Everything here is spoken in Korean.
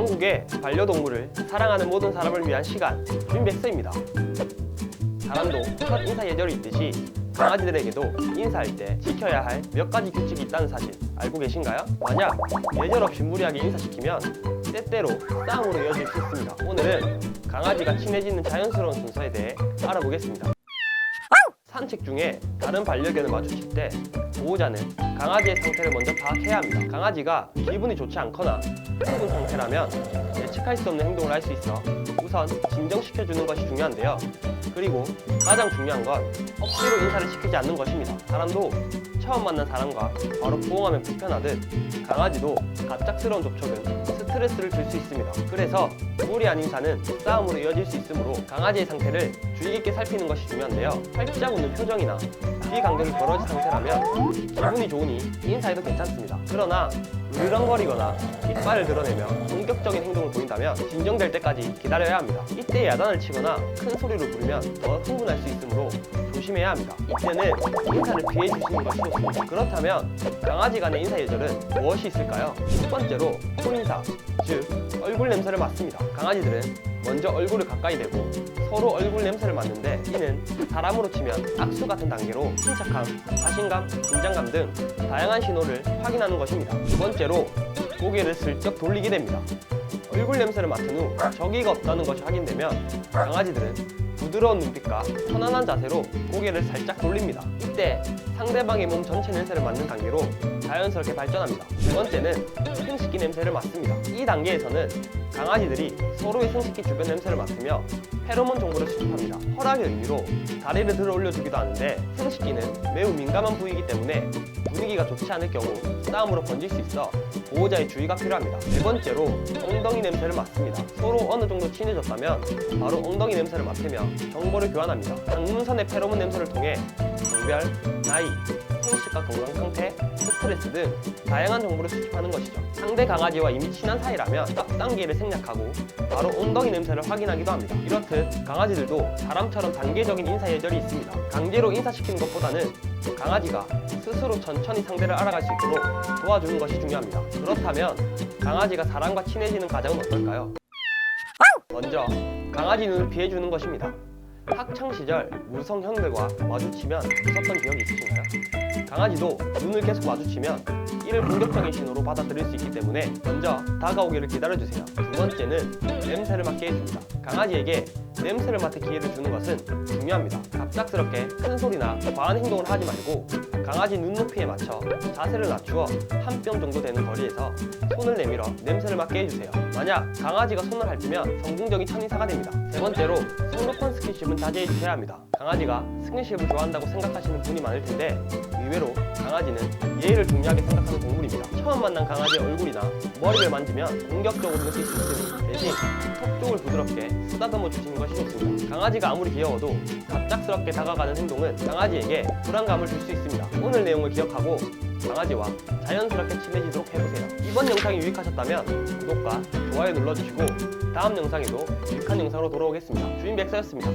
한국의 반려동물을 사랑하는 모든 사람을 위한 시간, 주인백서입니다. 사람도 첫 인사 예절이 있듯이 강아지들에게도 인사할 때 지켜야 할 몇 가지 규칙이 있다는 사실 알고 계신가요? 만약 예절 없이 무리하게 인사시키면 때때로 싸움으로 이어질 수 있습니다. 오늘은 강아지가 친해지는 자연스러운 순서에 대해 알아보겠습니다. 산책 중에 다른 반려견을 마주칠 때 보호자는 강아지의 상태를 먼저 파악해야 합니다. 강아지가 기분이 좋지 않거나 흥분 상태라면 예측할 수 없는 행동을 할 수 있어 우선 진정시켜주는 것이 중요한데요. 그리고 가장 중요한 건 억지로 인사를 시키지 않는 것입니다. 사람도 처음 만난 사람과 바로 포옹하면 불편하듯 강아지도 갑작스러운 접촉은 스트레스를 줄 수 있습니다. 그래서 무리한 인사는 싸움으로 이어질 수 있으므로 강아지의 상태를 주의 깊게 살피는 것이 중요한데요. 살짝 웃는 표정이나 비간격이 벌어진 상태라면 기분이 좋으니 인사해도 괜찮습니다. 그러나 으르렁거리거나 이빨을 드러내며 공격적인 행동을 보인다면 진정될 때까지 기다려야 합니다. 이때 야단을 치거나 큰 소리로 부르면 더 흥분할 수 있으므로 조심해야 합니다. 이때는 인사를 피해 주시는 것이 좋습니다. 그렇다면 강아지 간의 인사 예절은 무엇이 있을까요? 첫 번째로 코인사, 즉 얼굴 냄새를 맡습니다. 강아지들은 먼저 얼굴을 가까이 대고 서로 얼굴 냄새를 맡는데 이는 사람으로 치면 악수 같은 단계로 침착함, 자신감, 긴장감 등 다양한 신호를 확인하는 것입니다. 두 번째로 고개를 슬쩍 돌리게 됩니다. 얼굴 냄새를 맡은 후 적의가 없다는 것이 확인되면 강아지들은 부드러운 눈빛과 편안한 자세로 고개를 살짝 돌립니다. 이때 상대방의 몸 전체 냄새를 맡는 단계로 자연스럽게 발전합니다. 세 번째는 생식기 냄새를 맡습니다. 이 단계에서는 강아지들이 서로의 생식기 주변 냄새를 맡으며 페로몬 정보를 수집합니다. 허락의 의미로 다리를 들어 올려주기도 하는데 생식기는 매우 민감한 부위이기 때문에 분위기가 좋지 않을 경우 싸움으로 번질 수 있어 보호자의 주의가 필요합니다. 네 번째로 엉덩이 냄새를 맡습니다. 서로 어느 정도 친해졌다면 바로 엉덩이 냄새를 맡으며 정보를 교환합니다. 장문선의 페로몬 냄새를 통해 성별, 나이, 생식과 건강 상태, 스트레스 등 다양한 정보를 수집하는 것이죠. 상대 강아지와 이미 친한 사이라면 앞 단계를 생략하고 바로 엉덩이 냄새를 확인하기도 합니다. 이렇듯 강아지들도 사람처럼 단계적인 인사 예절이 있습니다. 강제로 인사시키는 것보다는 강아지가 스스로 천천히 상대를 알아갈 수 있도록 도와주는 것이 중요합니다. 그렇다면 강아지가 사람과 친해지는 과정은 어떨까요? 먼저 강아지 눈을 피해주는 것입니다. 학창시절 무성형들과 마주치면 무섭던 기억이 있으신가요? 강아지도 눈을 계속 마주치면 이를 공격적인 신호로 받아들일 수 있기 때문에 먼저 다가오기를 기다려주세요. 두 번째는 냄새를 맡게 해줍니다. 강아지에게 냄새를 맡을 기회를 주는 것은 중요합니다. 갑작스럽게 큰 소리나 과한 행동을 하지 말고 강아지 눈높이에 맞춰 자세를 낮추어 한 뼘 정도 되는 거리에서 손을 내밀어 냄새를 맡게 해주세요. 만약 강아지가 손을 핥으면 성공적인 첫인사가 됩니다. 세 번째로 손 높은 스킨십은 자제해 주셔야 합니다. 강아지가 스킨십을 좋아한다고 생각하시는 분이 많을 텐데 의외로 강아지는 예의를 중요하게 생각하는 동물입니다. 처음 만난 강아지의 얼굴이나 머리를 만지면 공격적으로 느낄 수 있으니 대신 턱 쪽을 부드럽게 쓰다듬어 주시는 것이 좋습니다. 강아지가 아무리 귀여워도 갑작스럽게 다가가는 행동은 강아지에게 불안감을 줄 수 있습니다. 오늘 내용을 기억하고 강아지와 자연스럽게 친해지도록 해보세요. 이번 영상이 유익하셨다면 구독과 좋아요 눌러주시고 다음 영상에도 유익한 영상으로 돌아오겠습니다. 주인백서였습니다.